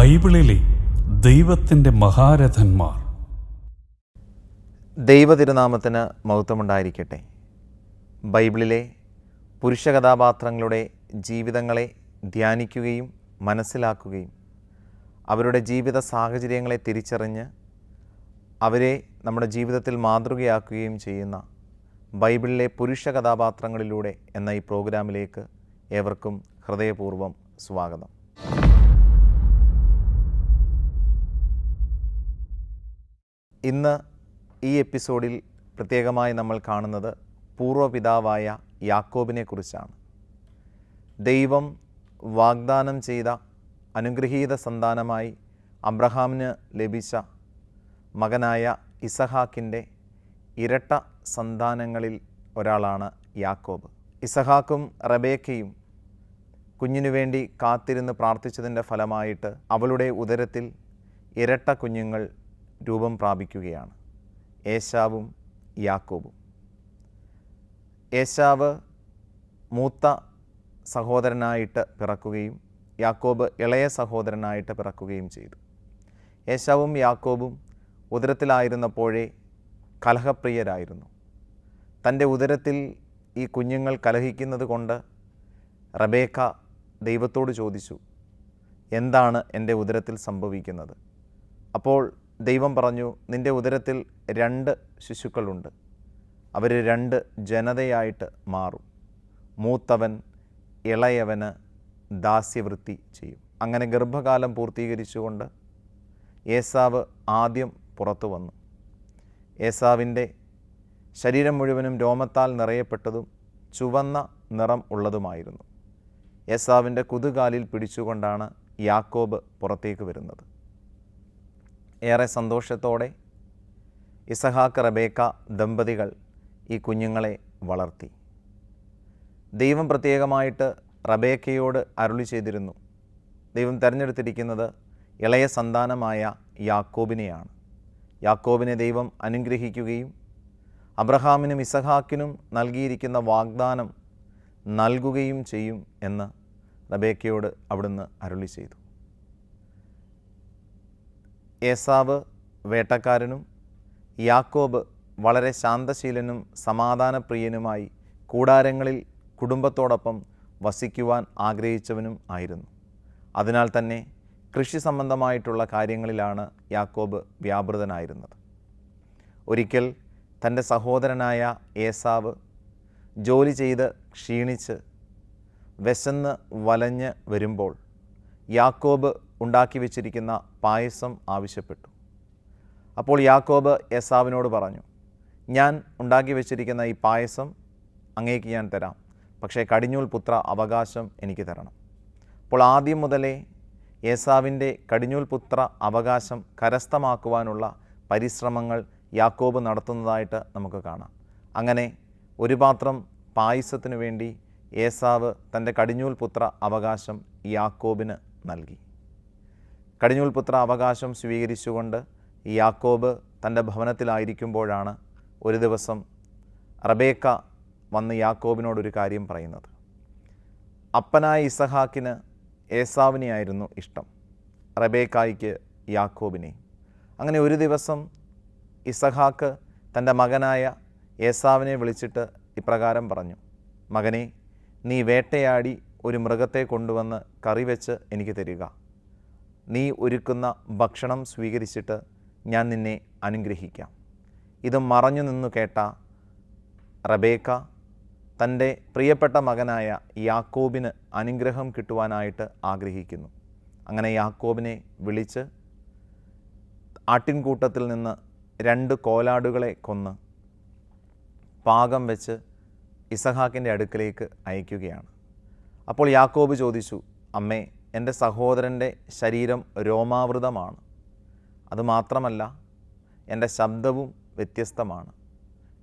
ബൈബിളിലെ ദൈവത്തിൻ്റെ മഹാരഥന്മാർ. ദൈവതിരുനാമത്തിന് മഹത്വമുണ്ടായിരിക്കട്ടെ. ബൈബിളിലെ പുരുഷ കഥാപാത്രങ്ങളുടെ ജീവിതങ്ങളെ ധ്യാനിക്കുകയും മനസ്സിലാക്കുകയും അവരുടെ ജീവിത സാഹചര്യങ്ങളെ തിരിച്ചറിഞ്ഞ് അവരെ നമ്മുടെ ജീവിതത്തിൽ മാതൃകയാക്കുകയും ചെയ്യുന്ന ബൈബിളിലെ പുരുഷ കഥാപാത്രങ്ങളിലൂടെ എന്ന ഈ പ്രോഗ്രാമിലേക്ക് ഏവർക്കും ഹൃദയപൂർവ്വം സ്വാഗതം. ഇന്ന് ഈ എപ്പിസോഡിൽ പ്രത്യേകമായി നമ്മൾ കാണുന്നത് പൂർവ്വപിതാവായ യാക്കോബിനെ കുറിച്ചാണ്. ദൈവം വാഗ്ദാനം ചെയ്ത അനുഗ്രഹീത സന്താനമായി അബ്രഹാമിന് ലഭിച്ച മകനായ ഇസഹാക്കിൻ്റെ ഇരട്ട സന്താനങ്ങളിൽ ഒരാളാണ് യാക്കോബ്. ഇസഹാക്കും റബേക്കയും കുഞ്ഞിനു വേണ്ടി കാത്തിരുന്ന് പ്രാർത്ഥിച്ചതിൻ്റെ ഫലമായിട്ട് അവളുടെ ഉദരത്തിൽ ഇരട്ട കുഞ്ഞുങ്ങൾ രൂപം പ്രാപിക്കുകയാണ്, ഏശാവും യാക്കോബും. ഏശാവ് മൂത്ത സഹോദരനായിട്ട് പിറക്കുകയും യാക്കോബ് ഇളയ സഹോദരനായിട്ട് പിറക്കുകയും ചെയ്തു. ഏശാവും യാക്കോബും ഉദരത്തിലായിരുന്നപ്പോഴേ കലഹപ്രിയരായിരുന്നു. തൻ്റെ ഉദരത്തിൽ ഈ കുഞ്ഞുങ്ങൾ കലഹിക്കുന്നത് കൊണ്ട് റബേക്ക ദൈവത്തോട് ചോദിച്ചു, എന്താണ് എൻ്റെ ഉദരത്തിൽ സംഭവിക്കുന്നത്? അപ്പോൾ ദൈവം പറഞ്ഞു, നിൻ്റെ ഉദരത്തിൽ 2 ശിശുക്കളുണ്ട്, അവർ 2 ജനതയായിട്ട് മാറും, മൂത്തവൻ ഇളയവന് ദാസ്യവൃത്തി ചെയ്യും. അങ്ങനെ ഗർഭകാലം പൂർത്തീകരിച്ചുകൊണ്ട് ഏസാവ് ആദ്യം പുറത്തു വന്നു. ഏസാവിൻ്റെ ശരീരം മുഴുവനും രോമത്താൽ നിറയപ്പെട്ടതും ചുവന്ന നിറം ഉള്ളതുമായിരുന്നു. ഏസാവിൻ്റെ കുതുകാലിൽ പിടിച്ചുകൊണ്ടാണ് യാക്കോബ് പുറത്തേക്ക് വരുന്നത്. ഏറെ സന്തോഷത്തോടെ ഇസഹാക്ക് റബേക്ക ദമ്പതികൾ ഈ കുഞ്ഞുങ്ങളെ വളർത്തി. ദൈവം പ്രത്യേകമായിട്ട് റബേക്കയോട് അരുളി ചെയ്തിരുന്നു, ദൈവം തിരഞ്ഞെടുത്തിരിക്കുന്നത് ഇളയ സന്താനമായ യാക്കോബിനെയാണ്. യാക്കോബിനെ ദൈവം അനുഗ്രഹിക്കുകയും അബ്രഹാമിനും ഇസഹാക്കിനും നൽകിയിരിക്കുന്ന വാഗ്ദാനം നൽകുകയും ചെയ്യും എന്ന് റബേക്കയോട് അവിടുന്ന് അരുളി ചെയ്തു. ഏസാവ് വേട്ടക്കാരനും യാക്കോബ് വളരെ ശാന്തശീലനും സമാധാനപ്രിയനുമായി കൂടാരങ്ങളിൽ കുടുംബത്തോടൊപ്പം വസിക്കുവാൻ ആഗ്രഹിച്ചവനും ആയിരുന്നു. അതിനാൽ തന്നെ കൃഷി സംബന്ധമായിട്ടുള്ള കാര്യങ്ങളിലാണ് യാക്കോബ് വ്യാപൃതനായിരുന്നത്. ഒരിക്കൽ തൻ്റെ സഹോദരനായ ഏസാവ് ജോലി ചെയ്ത് ക്ഷീണിച്ച് വിശന്ന് വലഞ്ഞ് വരുമ്പോൾ യാക്കോബ് ഉണ്ടാക്കി വച്ചിരിക്കുന്ന പായസം ആവശ്യപ്പെട്ടു. അപ്പോൾ യാക്കോബ് ഏസാവിനോട് പറഞ്ഞു, ഞാൻ ഉണ്ടാക്കി വച്ചിരിക്കുന്ന ഈ പായസം അങ്ങേക്ക് ഞാൻ തരാം, പക്ഷേ കടിഞ്ഞൂൽ പുത്ര അവകാശം എനിക്ക് തരണം. അപ്പോൾ ആദ്യം മുതലേ ഏസാവിൻ്റെ കടിഞ്ഞൂൽ പുത്ര അവകാശം കരസ്ഥമാക്കുവാനുള്ള പരിശ്രമങ്ങൾ യാക്കോബ് നടത്തുന്നതായിട്ട് നമുക്ക് കാണാം. അങ്ങനെ ഒരു പാത്രം പായസത്തിനു വേണ്ടി ഏസാവ് തൻ്റെ കടിഞ്ഞൂൽ പുത്ര അവകാശം യാക്കോബിന് നൽകി. കടിഞ്ഞൂൽ പുത്ര അവകാശം സ്വീകരിച്ചുകൊണ്ട് യാക്കോബ് തൻ്റെ ഭവനത്തിലായിരിക്കുമ്പോഴാണ് ഒരു ദിവസം റബേക്ക വന്ന് യാക്കോബിനോടൊരു കാര്യം പറയുന്നത്. അപ്പനായ ഇസഹാക്കിന് ഏസാവിനെയായിരുന്നു ഇഷ്ടം, റബേക്കായ്ക്ക് യാക്കോബിനെ. അങ്ങനെ ഒരു ദിവസം ഇസഹാക്ക് തൻ്റെ മകനായ ഏസാവിനെ വിളിച്ചിട്ട് ഇപ്രകാരം പറഞ്ഞു, മകനെ, നീ വേട്ടയാടി ഒരു മൃഗത്തെ കൊണ്ടുവന്ന് കറി വെച്ച് എനിക്ക് തരിക. നീ ഒരുക്കുന്ന ഭക്ഷണം സ്വീകരിച്ചിട്ട് ഞാൻ നിന്നെ അനുഗ്രഹിക്കാം. ഇത് മറഞ്ഞു നിന്നു കേട്ട റബേക്ക തൻ്റെ പ്രിയപ്പെട്ട മകനായ യാക്കോബിന് അനുഗ്രഹം കിട്ടുവാനായിട്ട് ആഗ്രഹിക്കുന്നു. അങ്ങനെ യാക്കോബിനെ വിളിച്ച് ആട്ടിൻകൂട്ടത്തിൽ നിന്ന് 2 കോലാടുകളെ കൊന്ന് പാകം വെച്ച് ഇസഹാക്കിൻ്റെ അടുക്കലേക്ക് അയക്കുകയാണ്. അപ്പോൾ യാക്കോബ് ചോദിച്ചു, അമ്മേ, എൻ്റെ സഹോദരൻ്റെ ശരീരം രോമാവൃതമാണ്, അതുമാത്രമല്ല എൻ്റെ ശബ്ദവും വ്യത്യസ്തമാണ്.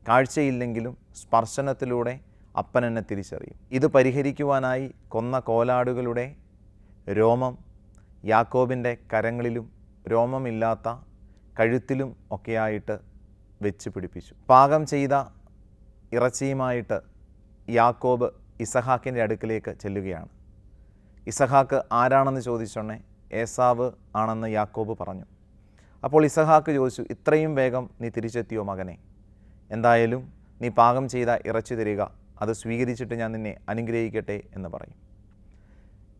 കാഴ്ചയില്ലെങ്കിലും സ്പർശനത്തിലൂടെ അപ്പൻ എന്നെ തിരിച്ചറിയും. ഇത് പരിഹരിക്കുവാനായി കൊന്ന കോലാടുകളുടെ രോമം യാക്കോബിൻ്റെ കരങ്ങളിലും രോമമില്ലാത്ത കഴുത്തിലും ഒക്കെയായിട്ട് വെച്ച് പിടിപ്പിച്ചു. പാകം ചെയ്ത ഇറച്ചിയുമായിട്ട് യാക്കോബ് ഇസഹാക്കിൻ്റെ അടുക്കിലേക്ക് ചെല്ലുകയാണ്. ഇസഹാക്ക് ആരാണെന്ന് ചോദിച്ചോണേ ഏസാവ് ആണെന്ന് യാക്കോബ് പറഞ്ഞു. അപ്പോൾ ഇസഹാക്ക് ചോദിച്ചു, ഇത്രയും വേഗം നീ തിരിച്ചെത്തിയോ മകനെ? എന്തായാലും നീ പാകം ചെയ്ത ഇറച്ചി തരിക, അത് സ്വീകരിച്ചിട്ട് ഞാൻ നിന്നെ അനുഗ്രഹിക്കട്ടെ എന്ന് പറയും.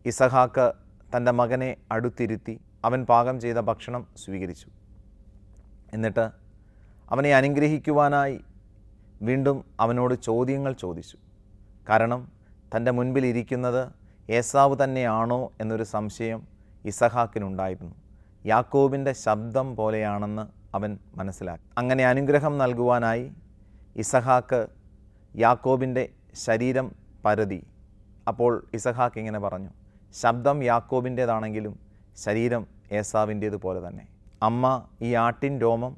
ഇസഹാക്ക് തൻ്റെ മകനെ അടുത്തിരുത്തി അവൻ പാകം ചെയ്ത ഭക്ഷണം സ്വീകരിച്ചു. എന്നിട്ട് അവനെ അനുഗ്രഹിക്കുവാനായി വീണ്ടും അവനോട് ചോദ്യങ്ങൾ ചോദിച്ചു. കാരണം തൻ്റെ മുൻപിൽ ഇരിക്കുന്നത് ഏസാവ് തന്നെയാണോ എന്നൊരു സംശയം ഇസഹാക്കിനുണ്ടായിരുന്നു. യാക്കോബിൻ്റെ ശബ്ദം പോലെയാണെന്ന് അവൻ മനസ്സിലാക്കി. അങ്ങനെ അനുഗ്രഹം നൽകുവാനായി ഇസഹാക്ക് യാക്കോബിൻ്റെ ശരീരം പരതി. അപ്പോൾ ഇസഹാക്ക് ഇങ്ങനെ പറഞ്ഞു, ശബ്ദം യാക്കോബിൻ്റേതാണെങ്കിലും ശരീരം ഏസാവിൻ്റേതുപോലെ തന്നെ. അമ്മ ഈ ആട്ടിൻ രോമം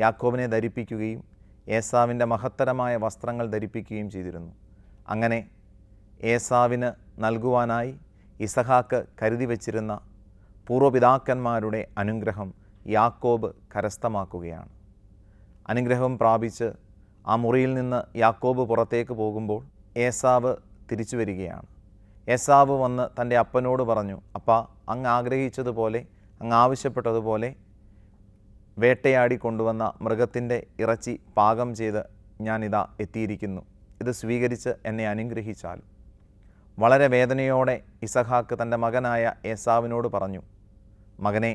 യാക്കോബിനെ ധരിപ്പിക്കുകയും ഏസാവിൻ്റെ മഹത്തരമായ വസ്ത്രങ്ങൾ ധരിപ്പിക്കുകയും ചെയ്തിരുന്നു. അങ്ങനെ ഏസാവിന് നൽകുവാനായി ഇസഹാക്ക് കരുതി വച്ചിരുന്ന പൂർവ്വപിതാക്കന്മാരുടെ അനുഗ്രഹം യാക്കോബ് കരസ്ഥമാക്കുകയാണ്. അനുഗ്രഹം പ്രാപിച്ച് ആ മുറിയിൽ നിന്ന് യാക്കോബ് പുറത്തേക്ക് പോകുമ്പോൾ ഏസാവ് തിരിച്ചു വരികയാണ്. ഏസാവ് വന്ന് തൻ്റെ അപ്പനോട് പറഞ്ഞു, അപ്പാ, അങ്ങ് ആഗ്രഹിച്ചതുപോലെ, അങ്ങ് ആവശ്യപ്പെട്ടതുപോലെ വേട്ടയാടി കൊണ്ടുവന്ന മൃഗത്തിൻ്റെ ഇറച്ചി പാകം ചെയ്ത് ഞാനിതാ എത്തിയിരിക്കുന്നു. ഇത് സ്വീകരിച്ച് എന്നെ അനുഗ്രഹിച്ചാലും. വളരെ വേദനയോടെ ഇസഹാക്ക് തൻ്റെ മകനായ ഏസാവിനോട് പറഞ്ഞു, മകനെ,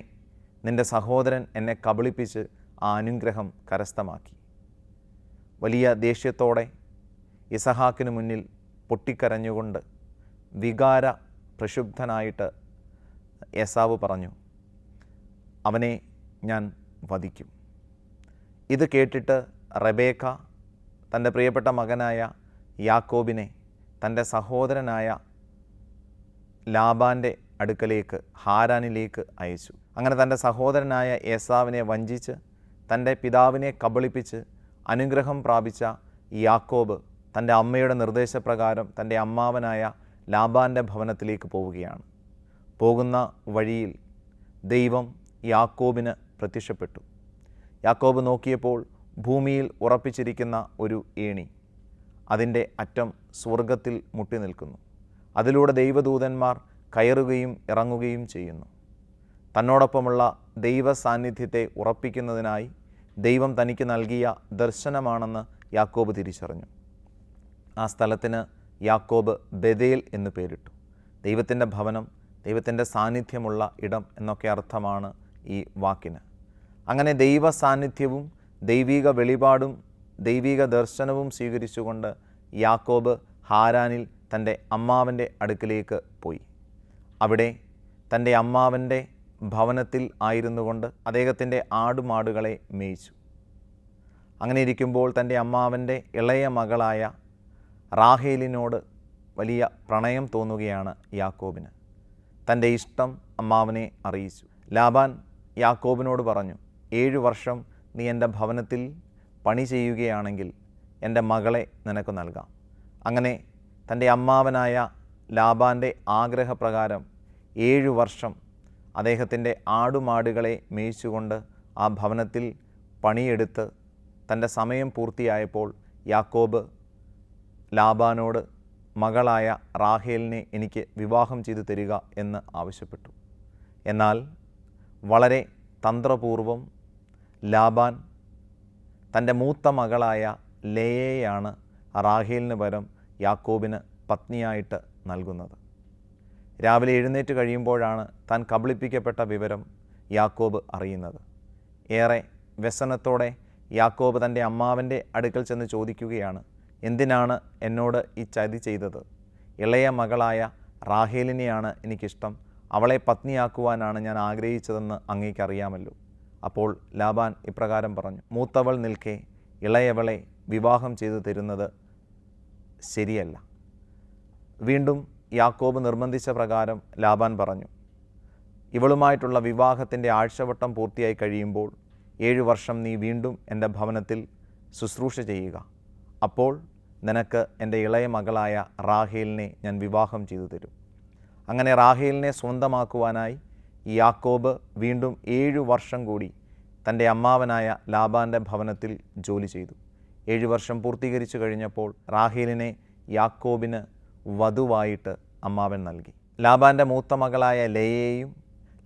നിൻ്റെ സഹോദരൻ എന്നെ കബളിപ്പിച്ച് ആ അനുഗ്രഹം കരസ്ഥമാക്കി. വലിയ ദേഷ്യത്തോടെ ഇസഹാക്കിന് മുന്നിൽ പൊട്ടിക്കരഞ്ഞുകൊണ്ട് വികാര പ്രക്ഷുബ്ധനായിട്ട് ഏസാവ് പറഞ്ഞു, അവനെ ഞാൻ വധിക്കും. ഇത് കേട്ടിട്ട് റെബേക്ക തൻ്റെ പ്രിയപ്പെട്ട മകനായ യാക്കോബിനെ തൻ്റെ സഹോദരനായ ലാബാൻ്റെ അടുക്കലേക്ക്, ഹാരാനിലേക്ക് അയച്ചു. അങ്ങനെ തൻ്റെ സഹോദരനായ ഏസാവിനെ വഞ്ചിച്ച് തൻ്റെ പിതാവിനെ കബളിപ്പിച്ച് അനുഗ്രഹം പ്രാപിച്ച യാക്കോബ് തൻ്റെ അമ്മയുടെ നിർദ്ദേശപ്രകാരം തൻ്റെ അമ്മാവനായ ലാബാൻ്റെ ഭവനത്തിലേക്ക് പോവുകയാണ്. പോകുന്ന വഴിയിൽ ദൈവം യാക്കോബിന് പ്രത്യക്ഷപ്പെട്ടു. യാക്കോബ് നോക്കിയപ്പോൾ ഭൂമിയിൽ ഉറപ്പിച്ചിരിക്കുന്ന ഒരു ഏണി, അതിൻ്റെ അറ്റം സ്വർഗത്തിൽ മുട്ടി നിൽക്കുന്നു. അതിലൂടെ ദൈവദൂതന്മാർ കയറുകയും ഇറങ്ങുകയും ചെയ്യുന്നു. തന്നോടൊപ്പമുള്ള ദൈവ സാന്നിധ്യത്തെ ഉറപ്പിക്കുന്നതിനായി ദൈവം തനിക്ക് നൽകിയ ദർശനമാണെന്ന് യാക്കോബ് തിരിച്ചറിഞ്ഞു. ആ സ്ഥലത്തിന് യാക്കോബ് ബെഥേൽ എന്ന് പേരിട്ടു. ദൈവത്തിൻ്റെ ഭവനം, ദൈവത്തിൻ്റെ സാന്നിധ്യമുള്ള ഇടം എന്നൊക്കെ അർത്ഥമാണ് ഈ വാക്കിന്. അങ്ങനെ ദൈവ സാന്നിധ്യവും ദൈവിക വെളിപാടും ദൈവിക ദർശനവും സ്വീകരിച്ചുകൊണ്ട് യാക്കോബ് ഹാരാനിൽ തൻ്റെ അമ്മാവൻ്റെ അടുക്കിലേക്ക് പോയി. അവിടെ തൻ്റെ അമ്മാവൻ്റെ ഭവനത്തിൽ ആയിരുന്നു കൊണ്ട് അദ്ദേഹത്തിൻ്റെ ആടുമാടുകളെ മേയിച്ചു. അങ്ങനെ ഇരിക്കുമ്പോൾ തൻ്റെ അമ്മാവൻ്റെ ഇളയ മകളായ റാഹേലിനോട് വലിയ പ്രണയം തോന്നുകയാണ് യാക്കോബിന്. തൻ്റെ ഇഷ്ടം അമ്മാവനെ അറിയിച്ചു. ലാബാൻ യാക്കോബിനോട് പറഞ്ഞു, 7 വർഷം നീ എൻ്റെ ഭവനത്തിൽ പണി ചെയ്യുകയാണെങ്കിൽ എൻ്റെ മകളെ നിനക്ക് നൽകാം. അങ്ങനെ തൻ്റെ അമ്മാവനായ ലാബാൻ്റെ ആഗ്രഹപ്രകാരം 7 വർഷം അദ്ദേഹത്തിൻ്റെ ആടുമാടുകളെ മേയിച്ചുകൊണ്ട് ആ ഭവനത്തിൽ പണിയെടുത്ത് തൻ്റെ സമയം പൂർത്തിയായപ്പോൾ യാക്കോബ് ലാബാനോട് മകളായ റാഹേലിനെ എനിക്ക് വിവാഹം ചെയ്തു തരിക എന്ന് ആവശ്യപ്പെട്ടു. എന്നാൽ വളരെ തന്ത്രപൂർവം ലാബാൻ തൻ്റെ മൂത്ത മകളായ ലേയയാണ് റാഹേലിന് പകരം യാക്കോബിന് പത്നിയായിട്ട് നൽകുന്നത്. രാവിലെ എഴുന്നേറ്റ് കഴിയുമ്പോഴാണ് താൻ കബളിപ്പിക്കപ്പെട്ട വിവരം യാക്കോബ് അറിയുന്നത്. ഏറെ വ്യസനത്തോടെ യാക്കോബ് തൻ്റെ അമ്മാവൻ്റെ അടുക്കൽ ചെന്ന് ചോദിക്കുകയാണ്, എന്തിനാണ് എന്നോട് ഈ ചതി ചെയ്തത്? ഇളയ മകളായ റാഹേലിനെയാണ് എനിക്കിഷ്ടം, അവളെ പത്നിയാക്കുവാനാണ് ഞാൻ ആഗ്രഹിച്ചതെന്ന് അങ്ങേക്കറിയാമല്ലോ. അപ്പോൾ ലാബാൻ ഇപ്രകാരം പറഞ്ഞു, മൂത്തവൾ നിൽക്കെ ഇളയവളെ വിവാഹം ചെയ്തു തരുന്നത് ശരിയല്ല. വീണ്ടും യാക്കോബ് നിർബന്ധിച്ച പ്രകാരം ലാബാൻ പറഞ്ഞു, ഇവളുമായിട്ടുള്ള വിവാഹത്തിൻ്റെ ആഴ്ചവട്ടം പൂർത്തിയായി കഴിയുമ്പോൾ 7 വർഷം നീ വീണ്ടും എൻ്റെ ഭവനത്തിൽ ശുശ്രൂഷ ചെയ്യുക. അപ്പോൾ നിനക്ക് എൻ്റെ ഇളയ മകളായ റാഹേലിനെ ഞാൻ വിവാഹം ചെയ്തു തരും. അങ്ങനെ റാഹേലിനെ സ്വന്തമാക്കുവാനായി യാക്കോബ് വീണ്ടും 7 വർഷം കൂടി തൻ്റെ അമ്മാവനായ ലാബാൻ്റെ ഭവനത്തിൽ ജോലി ചെയ്തു. 7 വർഷം പൂർത്തീകരിച്ചു കഴിഞ്ഞപ്പോൾ റാഹേലിനെ യാക്കോബിന് വധുവായിട്ട് അമ്മാവൻ നൽകി. ലാബാൻ്റെ മൂത്ത മകളായ ലേയയെയും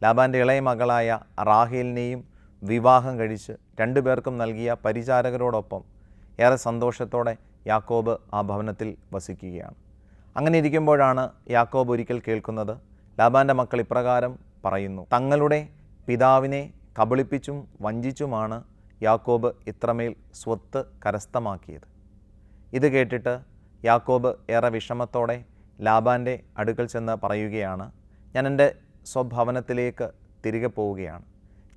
ലാബാൻ്റെ ഇളയ മകളായ റാഹേലിനെയും വിവാഹം കഴിച്ച് രണ്ടുപേർക്കും നൽകിയ പരിചാരകരോടൊപ്പം ഏറെ സന്തോഷത്തോടെ യാക്കോബ് ആ ഭവനത്തിൽ വസിക്കുകയാണ്. അങ്ങനെ ഇരിക്കുമ്പോഴാണ് യാക്കോബ് ഒരിക്കൽ കേൾക്കുന്നത്, ലാബാൻ്റെ മക്കൾ ഇപ്രകാരം പറയുന്നു: തങ്ങളുടെ പിതാവിനെ കബളിപ്പിച്ചും വഞ്ചിച്ചുമാണ് യാക്കോബ് ഇത്രമേൽ സ്വത്ത് കരസ്ഥമാക്കിയത്. ഇത് കേട്ടിട്ട് യാക്കോബ് ഏറെ വിഷമത്തോടെ ലാബാൻ്റെ അടുക്കൽ ചെന്ന് പറയുകയാണ്, ഞാൻ എൻ്റെ സ്വഭവനത്തിലേക്ക് തിരികെ പോവുകയാണ്.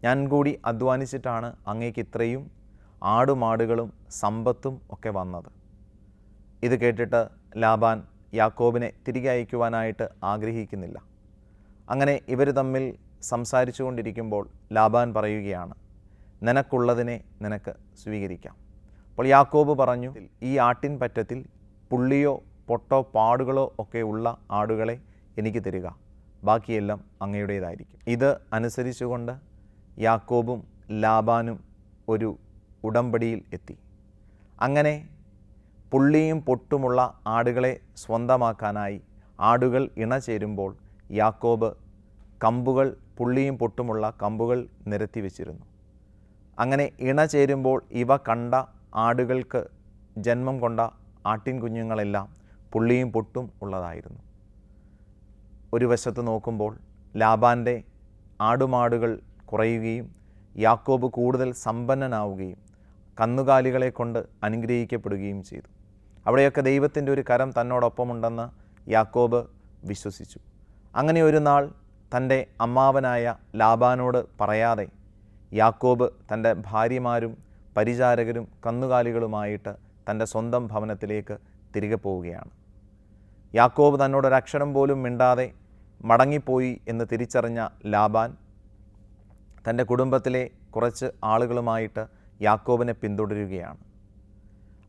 ഞാൻ കൂടി അധ്വാനിച്ചിട്ടാണ് അങ്ങേക്ക് ഇത്രയും ആടുമാടുകളും സമ്പത്തും ഒക്കെ വന്നത്. ഇത് കേട്ടിട്ട് ലാബാൻ യാക്കോബിനെ തിരികെ അയക്കുവാനായിട്ട് ആഗ്രഹിക്കുന്നില്ല. അങ്ങനെ ഇവർ തമ്മിൽ സംസാരിച്ചു കൊണ്ടിരിക്കുമ്പോൾ ലാബാൻ പറയുകയാണ്, നിനക്കുള്ളതിനെ നിനക്ക് സ്വീകരിക്കാം. അപ്പോൾ യാക്കോബ് പറഞ്ഞു, ഈ ആട്ടിൻ പറ്റത്തിൽ പുള്ളിയോ പൊട്ടോ പാടുകളോ ഒക്കെ ഉള്ള ആടുകളെ എനിക്ക് തരിക, ബാക്കിയെല്ലാം അങ്ങയുടേതായിരിക്കും. ഇത് അനുസരിച്ചുകൊണ്ട് യാക്കോബും ലാബാനും ഒരു ഉടമ്പടിയിൽ എത്തി. അങ്ങനെ പുള്ളിയും പൊട്ടുമുള്ള ആടുകളെ സ്വന്തമാക്കാനായി ആടുകൾ ഇണചേരുമ്പോൾ യാക്കോബ് കമ്പുകൾ, പുള്ളിയും പൊട്ടുമുള്ള കമ്പുകൾ നിരത്തി വച്ചിരുന്നു. അങ്ങനെ ഇണചേരുമ്പോൾ ഇവ കണ്ട ആടുകൾക്ക് ജന്മം കൊണ്ട ആട്ടിൻ കുഞ്ഞുങ്ങളെല്ലാം പുള്ളിയും പൊട്ടും ഉള്ളതായിരുന്നു. ഒരു വശത്ത് നോക്കുമ്പോൾ ലാബാൻ്റെ ആടുമാടുകൾ കുറയുകയും യാക്കോബ് കൂടുതൽ സമ്പന്നനാവുകയും കന്നുകാലികളെ കൊണ്ട് അനുഗ്രഹിക്കപ്പെടുകയും ചെയ്തു. അവിടെയൊക്കെ ദൈവത്തിൻ്റെ ഒരു കരം തന്നോടൊപ്പമുണ്ടെന്ന് യാക്കോബ് വിശ്വസിച്ചു. അങ്ങനെ ഒരു നാൾ തൻ്റെ അമ്മാവനായ ലാബാനോട് പറയാതെ യാക്കോബ് തൻ്റെ ഭാര്യമാരും പരിചാരകരും കന്നുകാലികളുമായിട്ട് തൻ്റെ സ്വന്തം ഭവനത്തിലേക്ക് തിരികെ പോവുകയാണ്. യാക്കോബ് തന്നോടൊരക്ഷരം പോലും മിണ്ടാതെ മടങ്ങിപ്പോയി എന്ന് തിരിച്ചറിഞ്ഞ ലാബാൻ തൻ്റെ കുടുംബത്തിലെ കുറച്ച് ആളുകളുമായിട്ട് യാക്കോബിനെ പിന്തുടരുകയാണ്.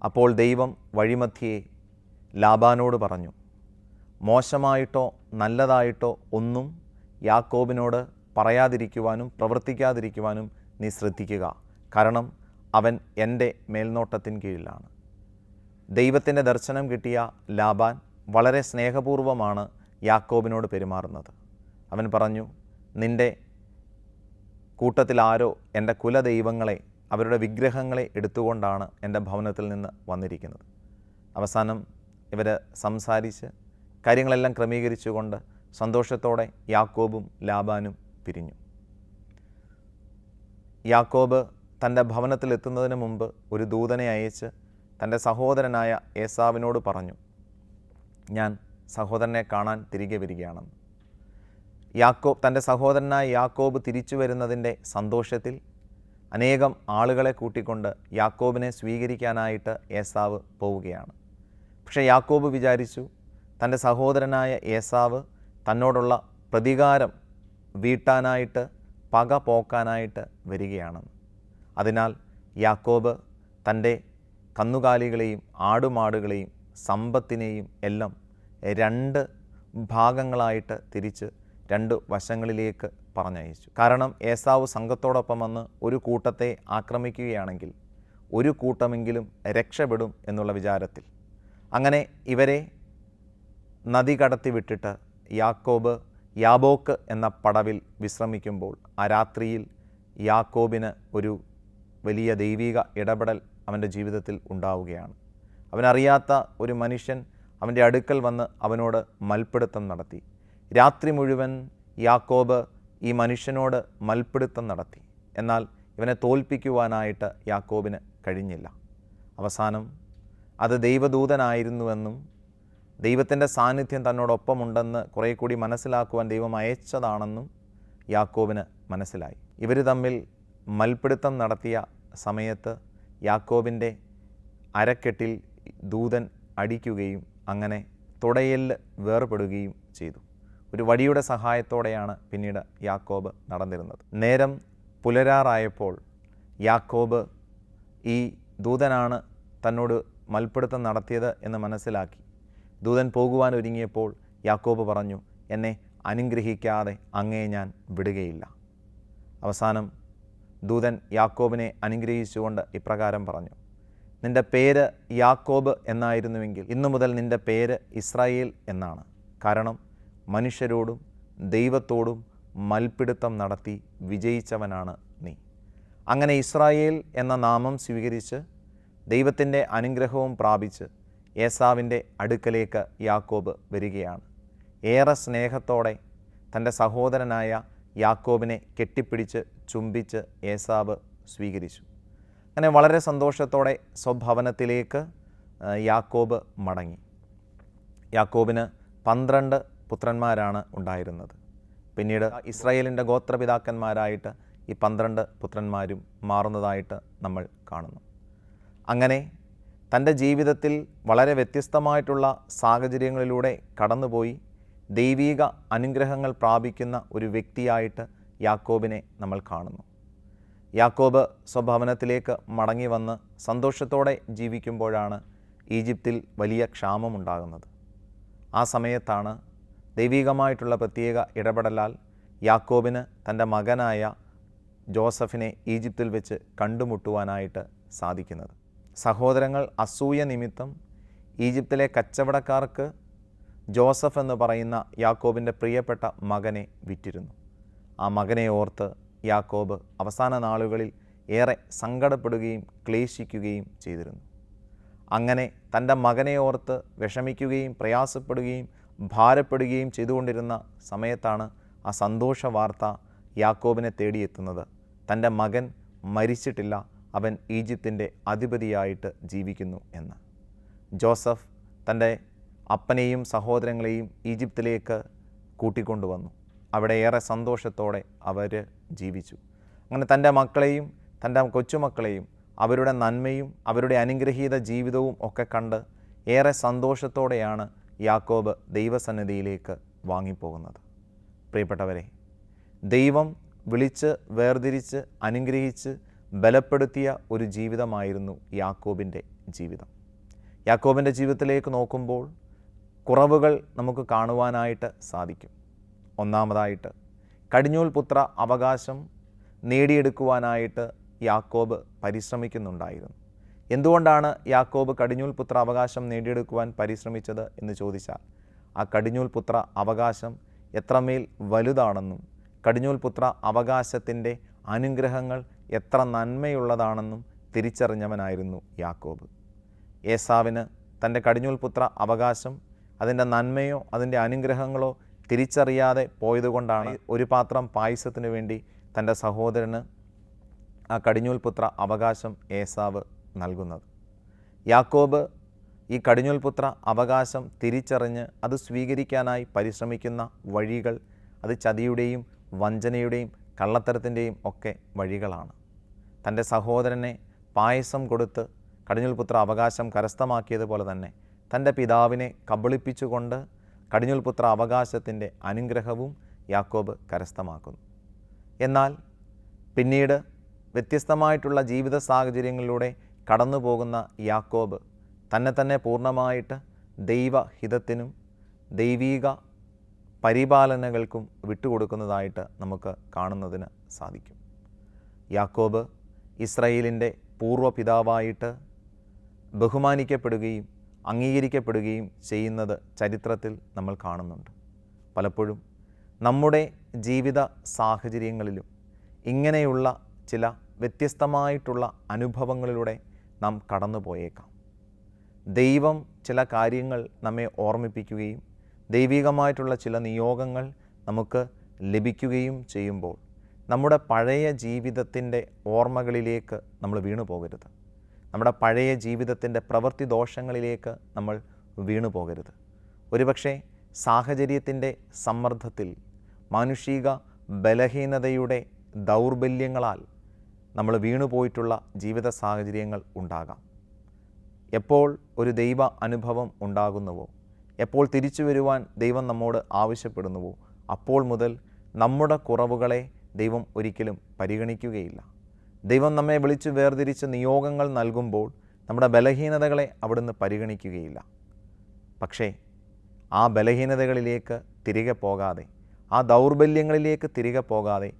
അപ്പോൾ ദൈവം വഴിമധ്യേ ലാബാനോട് പറഞ്ഞു, മോശമായിട്ടോ നല്ലതായിട്ടോ ഒന്നും യാക്കോബിനോട് പറയാതിരിക്കുവാനും പ്രവർത്തിക്കാതിരിക്കുവാനും നീ ശ്രദ്ധിക്കുക, കാരണം അവൻ എൻ്റെ മേൽനോട്ടത്തിന് കീഴിലാണ്. ദൈവത്തിൻ്റെ ദർശനം കിട്ടിയ ലാബാൻ വളരെ സ്നേഹപൂർവ്വമാണ് യാക്കോബിനോട് പെരുമാറുന്നത്. അവൻ പറഞ്ഞു, നിൻ്റെ കൂട്ടത്തിൽ ആരോ എൻ്റെ കുലദൈവങ്ങളെ, അവരുടെ വിഗ്രഹങ്ങളെ എടുത്തുകൊണ്ടാണ് എൻ്റെ ഭവനത്തിൽ നിന്ന് വന്നിരിക്കുന്നത്. അവസാനം ഇവർ സംസാരിച്ച് കാര്യങ്ങളെല്ലാം ക്രമീകരിച്ചുകൊണ്ട് സന്തോഷത്തോടെ യാക്കോബും ലാബാനും പിരിഞ്ഞു. യാക്കോബ് തൻ്റെ ഭവനത്തിലെത്തുന്നതിന് മുമ്പ് ഒരു ദൂതനെ അയച്ച് തൻ്റെ സഹോദരനായ ഏസാവിനോട് പറഞ്ഞു, ഞാൻ സഹോദരനെ കാണാൻ തിരികെ വരികയാണെന്ന്. തൻ്റെ സഹോദരനായ യാക്കോബ് തിരിച്ചു വരുന്നതിൻ്റെ സന്തോഷത്തിൽ അനേകം ആളുകളെ കൂട്ടിക്കൊണ്ട് യാക്കോബിനെ സ്വീകരിക്കാനായിട്ട് ഏസാവ് പോവുകയാണ്. പക്ഷേ യാക്കോബ് വിചാരിച്ചു, തൻ്റെ സഹോദരനായ ഏസാവ് തന്നോടുള്ള പ്രതികാരം വീട്ടാനായിട്ട്, പക പോക്കാനായിട്ട് വരികയാണെന്ന്. അതിനാൽ യാക്കോബ് തൻ്റെ കന്നുകാലികളെയും ആടുമാടുകളെയും സമ്പത്തിനെയും എല്ലാം 2 ഭാഗങ്ങളായിട്ട് തിരിച്ച് 2 വശങ്ങളിലേക്ക് പറഞ്ഞയച്ചു. കാരണം ഏസാവ് സംഘത്തോടൊപ്പം വന്ന് ഒരു കൂട്ടത്തെ ആക്രമിക്കുകയാണെങ്കിൽ ഒരു കൂട്ടമെങ്കിലും രക്ഷപ്പെടും എന്നുള്ള വിചാരത്തിൽ. അങ്ങനെ ഇവരെ നദി കടത്തി വിട്ടിട്ട് യാക്കോബ് യാബോക്ക് എന്ന പടവിൽ വിശ്രമിക്കുമ്പോൾ ആ രാത്രിയിൽ യാക്കോബിന് ഒരു വലിയ ദൈവിക ഇടപെടൽ അവൻ്റെ ജീവിതത്തിൽ ഉണ്ടാവുകയാണ്. അവനറിയാത്ത ഒരു മനുഷ്യൻ അവൻ്റെ അടുക്കൽ വന്ന് അവനോട് മൽപ്പിടുത്തം നടത്തി. രാത്രി മുഴുവൻ യാക്കോബ് ഈ മനുഷ്യനോട് മൽപ്പിടുത്തം നടത്തി. എന്നാൽ ഇവനെ തോൽപ്പിക്കുവാനായിട്ട് യാക്കോബിന് കഴിഞ്ഞില്ല. അവസാനം അത് ദൈവദൂതനായിരുന്നുവെന്നും ദൈവത്തിൻ്റെ സാന്നിധ്യം തന്നോടൊപ്പമുണ്ടെന്ന് കുറേ കൂടി മനസ്സിലാക്കുവാൻ ദൈവം അയച്ചതാണെന്നും യാക്കോബിന് മനസ്സിലായി. ഇവർ തമ്മിൽ മൽപ്പിടുത്തം നടത്തിയ സമയത്ത് യാക്കോബിൻ്റെ അരക്കെട്ടിൽ ദൂതൻ അടിക്കുകയും അങ്ങനെ തുടയെല്ല് വേർപെടുകയും ചെയ്തു. ഒരു വടിയുടെ സഹായത്തോടെയാണ് പിന്നീട് യാക്കോബ് നടന്നിരുന്നത്. നേരം പുലരാറായപ്പോൾ യാക്കോബ് ഈ ദൂതനാണ് തന്നോട് മൽപ്പിടുത്തം നടത്തിയത് എന്ന് മനസ്സിലാക്കി. ദൂതൻ പോകുവാൻ ഒരുങ്ങിയപ്പോൾ യാക്കോബ് പറഞ്ഞു, എന്നെ അനുഗ്രഹിക്കാതെ അങ്ങയെ ഞാൻ വിടുകയില്ല. അവസാനം ദൂതൻ യാക്കോബിനെ അനുഗ്രഹിച്ചുകൊണ്ട് ഇപ്രകാരം പറഞ്ഞു, നിൻ്റെ പേര് യാക്കോബ് എന്നായിരുന്നുവെങ്കിൽ ഇന്നു മുതൽ നിൻ്റെ പേര് ഇസ്രായേൽ എന്നാണ്. കാരണം മനുഷ്യരോടും ദൈവത്തോടും മൽപ്പിടുത്തം നടത്തി വിജയിച്ചവനാണ് നീ. അങ്ങനെ ഇസ്രായേൽ എന്ന നാമം സ്വീകരിച്ച് ദൈവത്തിൻ്റെ അനുഗ്രഹവും പ്രാപിച്ച് ഏസാവിൻ്റെ അടുക്കലേക്ക് യാക്കോബ് വരികയാണ്. ഏറെ സ്നേഹത്തോടെ തൻ്റെ സഹോദരനായ യാക്കോബിനെ കെട്ടിപ്പിടിച്ച് ചുംബിച്ച് ഏസാവ് സ്വീകരിച്ചു. അങ്ങനെ വളരെ സന്തോഷത്തോടെ സ്വഭവനത്തിലേക്ക് യാക്കോബ് മടങ്ങി. യാക്കോബിന് 12 പുത്രന്മാരാണ് ഉണ്ടായിരുന്നത്. പിന്നീട് ഇസ്രായേലിൻ്റെ ഗോത്രപിതാക്കന്മാരായിട്ട് ഈ 12 പുത്രന്മാരും മാറുന്നതായിട്ട് നമ്മൾ കാണുന്നു. അങ്ങനെ തൻ്റെ ജീവിതത്തിൽ വളരെ വ്യത്യസ്തമായിട്ടുള്ള സാഹചര്യങ്ങളിലൂടെ കടന്നുപോയി ദൈവീക അനുഗ്രഹങ്ങൾ പ്രാപിക്കുന്ന ഒരു വ്യക്തിയായിട്ട് യാക്കോബിനെ നമ്മൾ കാണുന്നു. യാക്കോബ് സ്വഭവനത്തിലേക്ക് മടങ്ങി വന്ന് സന്തോഷത്തോടെ ജീവിക്കുമ്പോഴാണ് ഈജിപ്തിൽ വലിയ ക്ഷാമമുണ്ടാകുന്നത്. ആ സമയത്താണ് ദൈവികമായിട്ടുള്ള പ്രത്യേക ഇടപെടലാൽ യാക്കോബിന് തൻ്റെ മകനായ ജോസഫിനെ ഈജിപ്തിൽ വെച്ച് കണ്ടുമുട്ടുവാനായിട്ട് സാധിക്കുന്നത്. സഹോദരങ്ങൾ അസൂയ നിമിത്തം ഈജിപ്തിലെ കച്ചവടക്കാർക്ക് ജോസഫ് എന്ന് പറയുന്ന യാക്കോബിൻ്റെ പ്രിയപ്പെട്ട മകനെ വിറ്റിരുന്നു. ആ മകനെ ഓർത്ത് യാക്കോബ് അവസാന നാളുകളിൽ ഏറെ സങ്കടപ്പെടുകയും ക്ലേശിക്കുകയും ചെയ്തിരുന്നു. അങ്ങനെ തൻ്റെ മകനെ ഓർത്ത് വിഷമിക്കുകയും പ്രയാസപ്പെടുകയും ഭാരപ്പെടുകയും ചെയ്തുകൊണ്ടിരുന്ന സമയത്താണ് ആ സന്തോഷ വാർത്ത യാക്കോബിനെ തേടിയെത്തുന്നത്. തൻ്റെ മകൻ മരിച്ചിട്ടില്ല, അവൻ ഈജിപ്തിൻ്റെ അധിപതിയായിട്ട് ജീവിക്കുന്നു എന്ന്. ജോസഫ് തൻ്റെ അപ്പനെയും സഹോദരങ്ങളെയും ഈജിപ്തിലേക്ക് കൂട്ടിക്കൊണ്ടുവന്നു. അവിടെ ഏറെ സന്തോഷത്തോടെ അവർ ജീവിച്ചു. അങ്ങനെ തൻ്റെ മക്കളെയും തൻ്റെ കൊച്ചുമക്കളെയും അവരുടെ നന്മയും അവരുടെ അനുഗ്രഹീത ജീവിതവും ഒക്കെ കണ്ട് ഏറെ സന്തോഷത്തോടെയാണ് യാക്കോബ് ദൈവസന്നിധിയിലേക്ക് വാങ്ങിപ്പോകുന്നത്. പ്രിയപ്പെട്ടവരെ, ദൈവം വിളിച്ച് വേർതിരിച്ച് അനുഗ്രഹിച്ച് ബലപ്പെടുത്തിയ ഒരു ജീവിതമായിരുന്നു യാക്കോബിൻ്റെ ജീവിതം. യാക്കോബിൻ്റെ ജീവിതത്തിലേക്ക് നോക്കുമ്പോൾ കുറവുകൾ നമുക്ക് കാണുവാനായിട്ട് സാധിക്കും. ഒന്നാമതായിട്ട് കടിഞ്ഞൂൽ പുത്ര അവകാശം നേടിയെടുക്കുവാനായിട്ട് യാക്കോബ് പരിശ്രമിക്കുന്നുണ്ടായിരുന്നു. എന്തുകൊണ്ടാണ് യാക്കോബ് കടിഞ്ഞൂൽ പുത്ര അവകാശം നേടിയെടുക്കുവാൻ പരിശ്രമിച്ചത് എന്ന് ചോദിച്ചാൽ, ആ കടിഞ്ഞൂൽ പുത്ര അവകാശം എത്രമേൽ വലുതാണെന്നും കടിഞ്ഞൂൽ പുത്ര അവകാശത്തിൻ്റെ അനുഗ്രഹങ്ങൾ എത്ര നന്മയുള്ളതാണെന്നും തിരിച്ചറിഞ്ഞവനായിരുന്നു യാക്കോബ്. ഏസാവിന് തൻ്റെ കടിഞ്ഞൂൽ പുത്ര അവകാശം അതിൻ്റെ നന്മയോ അതിൻ്റെ അനുഗ്രഹങ്ങളോ തിരിച്ചറിയാതെ പോയതുകൊണ്ടാണ് ഒരു പാത്രം പായസത്തിന് വേണ്ടി തൻ്റെ സഹോദരന് ആ കടിഞ്ഞൂൽ പുത്ര അവകാശം ഏസാവ് നൽകുന്നത്. യാക്കോബ് ഈ കടിഞ്ഞൂൽ പുത്ര അവകാശം തിരിച്ചറിഞ്ഞ് അത് സ്വീകരിക്കാനായി പരിശ്രമിക്കുന്ന വഴികൾ അത് ചതിയുടെയും വഞ്ചനയുടെയും കള്ളത്തരത്തിൻ്റെയും ഒക്കെ വഴികളാണ്. തൻ്റെ സഹോദരനെ പായസം കൊടുത്ത് കടിഞ്ഞൂൽ പുത്ര അവകാശം കരസ്ഥമാക്കിയതുപോലെ തന്നെ തൻ്റെ പിതാവിനെ കബളിപ്പിച്ചുകൊണ്ട് കടിഞ്ഞൂൽ പുത്ര അവകാശത്തിൻ്റെ അനുഗ്രഹവും യാക്കോബ് കരസ്ഥമാക്കുന്നു. എന്നാൽ പിന്നീട് വ്യത്യസ്തമായിട്ടുള്ള ജീവിത സാഹചര്യങ്ങളിലൂടെ കടന്നു പോകുന്ന യാക്കോബ് തന്നെ പൂർണ്ണമായിട്ട് ദൈവഹിതത്തിനും ദൈവീക പരിപാലനകൾക്കും വിട്ടുകൊടുക്കുന്നതായിട്ട് നമുക്ക് കാണുന്നതിന് സാധിക്കും. യാക്കോബ് ഇസ്രായേലിൻ്റെ പൂർവ്വപിതാവായിട്ട് ബഹുമാനിക്കപ്പെടുകയും അംഗീകരിക്കപ്പെടുകയും ചെയ്യുന്നത് ചരിത്രത്തിൽ നമ്മൾ കാണുന്നുണ്ട്. പലപ്പോഴും നമ്മുടെ ജീവിത സാഹചര്യങ്ങളിലും ഇങ്ങനെയുള്ള ചില വ്യത്യസ്തമായിട്ടുള്ള അനുഭവങ്ങളിലൂടെ നാം കടന്നു പോയേക്കാം. ദൈവം ചില കാര്യങ്ങൾ നമ്മെ ഓർമ്മിപ്പിക്കുകയും ദൈവികമായിട്ടുള്ള ചില നിയോഗങ്ങൾ നമുക്ക് ലഭിക്കുകയും ചെയ്യുമ്പോൾ നമ്മുടെ പഴയ ജീവിതത്തിൻ്റെ ഓർമ്മകളിലേക്ക് നമ്മൾ വീണു പോകരുത്. നമ്മുടെ പഴയ ജീവിതത്തിൻ്റെ പ്രവൃത്തി ദോഷങ്ങളിലേക്ക് നമ്മൾ വീണു പോകരുത്. ഒരുപക്ഷെ സാഹചര്യത്തിൻ്റെ സമ്മർദ്ദത്തിൽ മാനുഷിക ബലഹീനതയുടെ ദൗർബല്യങ്ങളാൽ നമ്മൾ വീണുപോയിട്ടുള്ള ജീവിത സാഹചര്യങ്ങൾ ഉണ്ടാകാം. എപ്പോൾ ഒരു ദൈവ അനുഭവം ഉണ്ടാകുന്നുവോ, എപ്പോൾ തിരിച്ചു വരുവാൻ ദൈവം നമ്മോട് ആവശ്യപ്പെടുന്നുവോ, അപ്പോൾ മുതൽ നമ്മുടെ കുറവുകളെ ദൈവം ഒരിക്കലും പരിഗണിക്കുകയില്ല. ദൈവം നമ്മെ വിളിച്ച് വേർതിരിച്ച് നിയോഗങ്ങൾ നൽകുമ്പോൾ നമ്മുടെ ബലഹീനതകളെ അവിടുന്ന് പരിഗണിക്കുകയില്ല. പക്ഷേ ആ ബലഹീനതകളിലേക്ക് തിരികെ പോകാതെ, ആ ദൗർബല്യങ്ങളിലേക്ക് തിരികെ പോകാതെ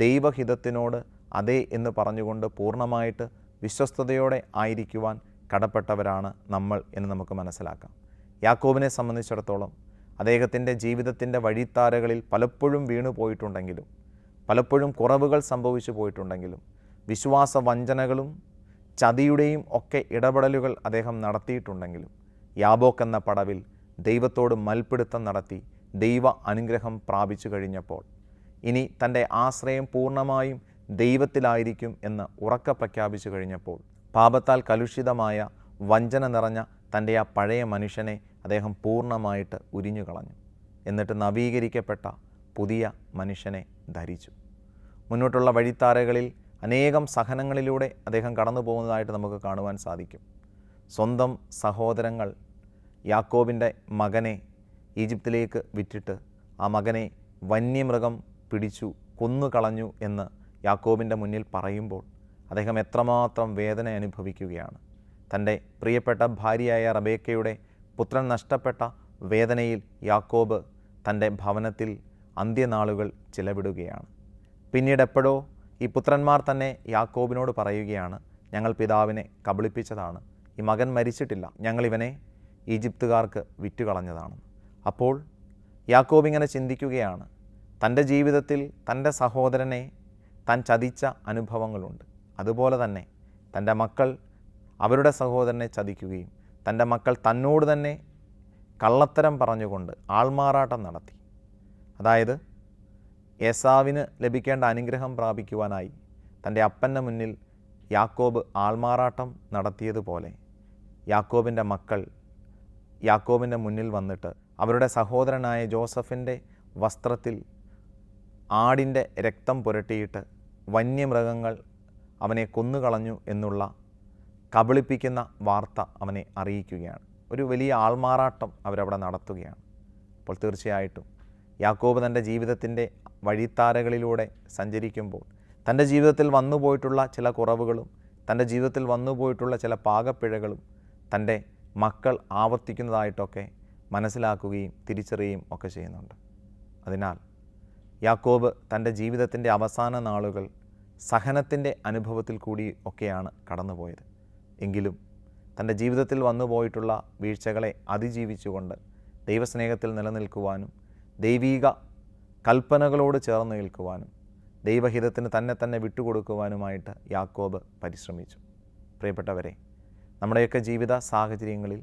ദൈവഹിതത്തിനോട് അതെ എന്ന് പറഞ്ഞുകൊണ്ട് പൂർണ്ണമായിട്ട് വിശ്വസ്തയോടെ ആയിരിക്കുവാൻ കടപ്പെട്ടവരാണ് നമ്മൾ എന്ന് നമുക്ക് മനസ്സിലാക്കാം. യാക്കോബിനെ സംബന്ധിച്ചിടത്തോളം അദ്ദേഹത്തിൻ്റെ ജീവിതത്തിൻ്റെ വഴിത്താരകളിൽ പലപ്പോഴും വീണു പോയിട്ടുണ്ടെങ്കിലും, പലപ്പോഴും കുറവുകൾ സംഭവിച്ചു പോയിട്ടുണ്ടെങ്കിലും, വിശ്വാസ വഞ്ചനകളും ചതിയുടെയും ഒക്കെ ഇടപെടലുകൾ അദ്ദേഹം നടത്തിയിട്ടുണ്ടെങ്കിലും, യാബോക്ക് എന്ന പടവിൽ ദൈവത്തോട് മൽപ്പിടുത്തം നടത്തി ദൈവ അനുഗ്രഹം പ്രാപിച്ചു കഴിഞ്ഞപ്പോൾ ഇനി തൻ്റെ ആശ്രയം പൂർണ്ണമായും ദൈവത്തിലായിരിക്കും എന്ന് ഉറക്കെ പ്രഖ്യാപിച്ചു കഴിഞ്ഞപ്പോൾ പാപത്താൽ കലുഷിതമായ വഞ്ചന നിറഞ്ഞ തൻ്റെ ആ പഴയ മനുഷ്യനെ അദ്ദേഹം പൂർണ്ണമായിട്ട് ഉരിഞ്ഞു കളഞ്ഞു. എന്നിട്ട് നവീകരിക്കപ്പെട്ട പുതിയ മനുഷ്യനെ ധരിച്ചു. മുന്നോട്ടുള്ള വഴിത്താരകളിൽ അനേകം സഹനങ്ങളിലൂടെ അദ്ദേഹം കടന്നു പോകുന്നതായിട്ട് നമുക്ക് കാണുവാൻ സാധിക്കും. സ്വന്തം സഹോദരങ്ങൾ യാക്കോബിൻ്റെ മകനെ ഈജിപ്തിലേക്ക് വിറ്റിട്ട് ആ മകനെ വന്യമൃഗം പിടിച്ചു കൊന്നുകളഞ്ഞു എന്ന് യാക്കോബിൻ്റെ മുന്നിൽ പറയുമ്പോൾ അദ്ദേഹം എത്രമാത്രം വേദന അനുഭവിക്കുകയാണ്. തൻ്റെ പ്രിയപ്പെട്ട ഭാര്യയായ റബേക്കയുടെ പുത്രൻ നഷ്ടപ്പെട്ട വേദനയിൽ യാക്കോബ് തൻ്റെ ഭവനത്തിൽ അന്ത്യനാളുകൾ ചിലവിടുകയാണ്. പിന്നീട് എപ്പോഴോ ഈ പുത്രന്മാർ തന്നെ യാക്കോബിനോട് പറയുകയാണ്, ഞങ്ങൾ പിതാവിനെ കബളിപ്പിച്ചതാണ്, ഈ മകൻ മരിച്ചിട്ടില്ല, ഞങ്ങളിവനെ ഈജിപ്തുകാർക്ക് വിറ്റുകളഞ്ഞതാണ്. അപ്പോൾ യാക്കോബ് ഇങ്ങനെ ചിന്തിക്കുകയാണ്, തൻ്റെ ജീവിതത്തിൽ തൻ്റെ സഹോദരനെ താൻ ചതിച്ച അനുഭവങ്ങളുണ്ട്. അതുപോലെ തന്നെ തൻ്റെ മക്കൾ അവരുടെ സഹോദരനെ ചതിക്കുകയും തൻ്റെ മക്കൾ തന്നോട് തന്നെ കള്ളത്തരം പറഞ്ഞുകൊണ്ട് ആൾമാറാട്ടം നടത്തി. അതായത് ഏസാവിന് ലഭിക്കേണ്ട അനുഗ്രഹം പ്രാപിക്കുവാനായി തൻ്റെ അപ്പൻ്റെ മുന്നിൽ യാക്കോബ് ആൾമാറാട്ടം നടത്തിയതുപോലെ യാക്കോബിൻ്റെ മക്കൾ യാക്കോബിൻ്റെ മുന്നിൽ വന്നിട്ട് അവരുടെ സഹോദരനായ ജോസഫിൻ്റെ വസ്ത്രത്തിൽ ആടിൻ്റെ രക്തം പുരട്ടിയിട്ട് വന്യമൃഗങ്ങൾ അവനെ കൊന്നുകളഞ്ഞു എന്നുള്ള കബളിപ്പിക്കുന്ന വാർത്ത അവനെ അറിയിക്കുകയാണ്. ഒരു വലിയ ആൾമാറാട്ടം അവരവിടെ നടത്തുകയാണ്. അപ്പോൾ തീർച്ചയായിട്ടും യാക്കോബ് തൻ്റെ ജീവിതത്തിൻ്റെ വഴിത്താരകളിലൂടെ സഞ്ചരിക്കുമ്പോൾ തൻ്റെ ജീവിതത്തിൽ വന്നുപോയിട്ടുള്ള ചില കുറവുകളും തൻ്റെ ജീവിതത്തിൽ വന്നുപോയിട്ടുള്ള ചില പാകപ്പിഴകളും തൻ്റെ മക്കൾ ആവർത്തിക്കുന്നതായിട്ടൊക്കെ മനസ്സിലാക്കുകയും തിരിച്ചറിയുകയും ഒക്കെ ചെയ്യുന്നുണ്ട്. അതിനാൽ യാക്കോബ് തൻ്റെ ജീവിതത്തിൻ്റെ അവസാന നാളുകൾ സഹനത്തിൻ്റെ അനുഭവത്തിൽ കൂടി ഒക്കെയാണ് കടന്നുപോയത്. എങ്കിലും തൻ്റെ ജീവിതത്തിൽ വന്നുപോയിട്ടുള്ള വീഴ്ചകളെ അതിജീവിച്ചുകൊണ്ട് ദൈവസ്നേഹത്തിൽ നിലനിൽക്കുവാനും ദൈവീക കൽപ്പനകളോട് ചേർന്ന് നിൽക്കുവാനും ദൈവഹിതത്തിന് തന്നെ വിട്ടുകൊടുക്കുവാനുമായിട്ട് യാക്കോബ് പരിശ്രമിച്ചു. പ്രിയപ്പെട്ടവരെ, നമ്മുടെയൊക്കെ ജീവിത സാഹചര്യങ്ങളിൽ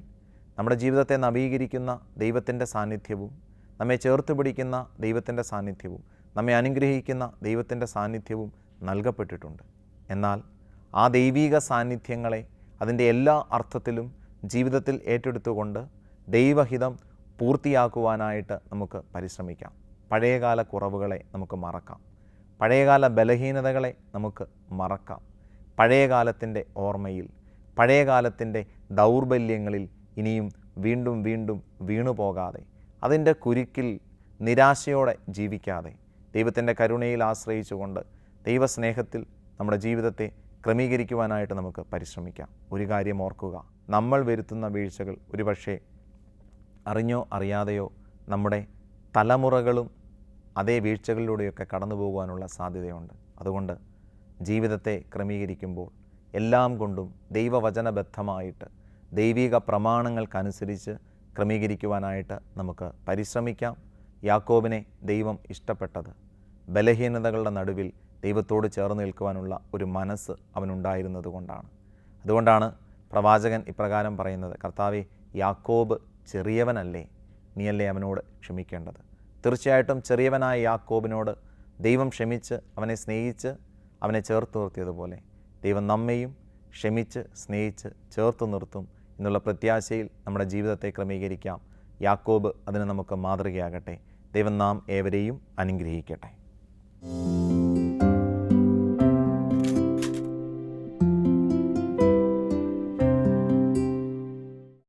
നമ്മുടെ ജീവിതത്തെ നവീകരിക്കുന്ന ദൈവത്തിൻ്റെ സാന്നിധ്യവും നമ്മെ ചേർത്ത് പിടിക്കുന്ന ദൈവത്തിൻ്റെ സാന്നിധ്യവും നമ്മെ അനുഗ്രഹിക്കുന്ന ദൈവത്തിൻ്റെ സാന്നിധ്യവും നൽകപ്പെട്ടിട്ടുണ്ട്. എന്നാൽ ആ ദൈവീക സാന്നിധ്യങ്ങളെ അതിൻ്റെ എല്ലാ അർത്ഥത്തിലും ജീവിതത്തിൽ ഏറ്റെടുത്തുകൊണ്ട് ദൈവഹിതം പൂർത്തിയാക്കുവാനായിട്ട് നമുക്ക് പരിശ്രമിക്കാം. പഴയകാല കുറവുകളെ നമുക്ക് മറക്കാം, പഴയകാല ബലഹീനതകളെ നമുക്ക് മറക്കാം. പഴയകാലത്തിൻ്റെ ഓർമ്മയിൽ, പഴയകാലത്തിൻ്റെ ദൗർബല്യങ്ങളിൽ ഇനിയും വീണ്ടും വീണ്ടും വീണുപോകാതെ, അതിൻ്റെ കുരുക്കിൽ നിരാശയോടെ ജീവിക്കാതെ ദൈവത്തിൻ്റെ കരുണയിൽ ആശ്രയിച്ചുകൊണ്ട് ദൈവസ്നേഹത്തിൽ നമ്മുടെ ജീവിതത്തെ ക്രമീകരിക്കുവാനായിട്ട് നമുക്ക് പരിശ്രമിക്കാം. ഒരു കാര്യം ഓർക്കുക, നമ്മൾ വരുത്തുന്ന വീഴ്ചകൾ ഒരുപക്ഷെ അറിഞ്ഞോ അറിയാതെയോ നമ്മുടെ തലമുറകളും അതേ വീഴ്ചകളിലൂടെയൊക്കെ കടന്നു പോകുവാനുള്ള സാധ്യതയുണ്ട്. അതുകൊണ്ട് ജീവിതത്തെ ക്രമീകരിക്കുമ്പോൾ എല്ലാം കൊണ്ടും ദൈവവചനബദ്ധമായിട്ട് ദൈവിക പ്രമാണങ്ങൾക്കനുസരിച്ച് ക്രമീകരിക്കുവാനായിട്ട് നമുക്ക് പരിശ്രമിക്കാം. യാക്കോബിനെ ദൈവം ഇഷ്ടപ്പെട്ടത് ബലഹീനതകളുടെ നടുവിൽ ദൈവത്തോട് ചേർന്ന് നിൽക്കുവാനുള്ള ഒരു മനസ്സ് അവനുണ്ടായിരുന്നത് കൊണ്ടാണ്. അതുകൊണ്ടാണ് പ്രവാചകൻ ഇപ്രകാരം പറയുന്നത്, കർത്താവേ, യാക്കോബ് ചെറിയവനല്ലേ, നീയല്ലേ അവനോട് ക്ഷമിക്കേണ്ടത്. തീർച്ചയായിട്ടും ചെറിയവനായ യാക്കോബിനോട് ദൈവം ക്ഷമിച്ച് അവനെ സ്നേഹിച്ച് അവനെ ചേർത്ത് നിർത്തിയതുപോലെ ദൈവം നമ്മെയും ക്ഷമിച്ച് സ്നേഹിച്ച് ചേർത്ത് നിർത്തും എന്നുള്ള പ്രത്യാശയിൽ നമ്മുടെ ജീവിതത്തെ ക്രമീകരിക്കാം. യാക്കോബ് അതിന് നമുക്ക് മാതൃകയാകട്ടെ. ദൈവം നാം ഏവരെയും അനുഗ്രഹിക്കട്ടെ.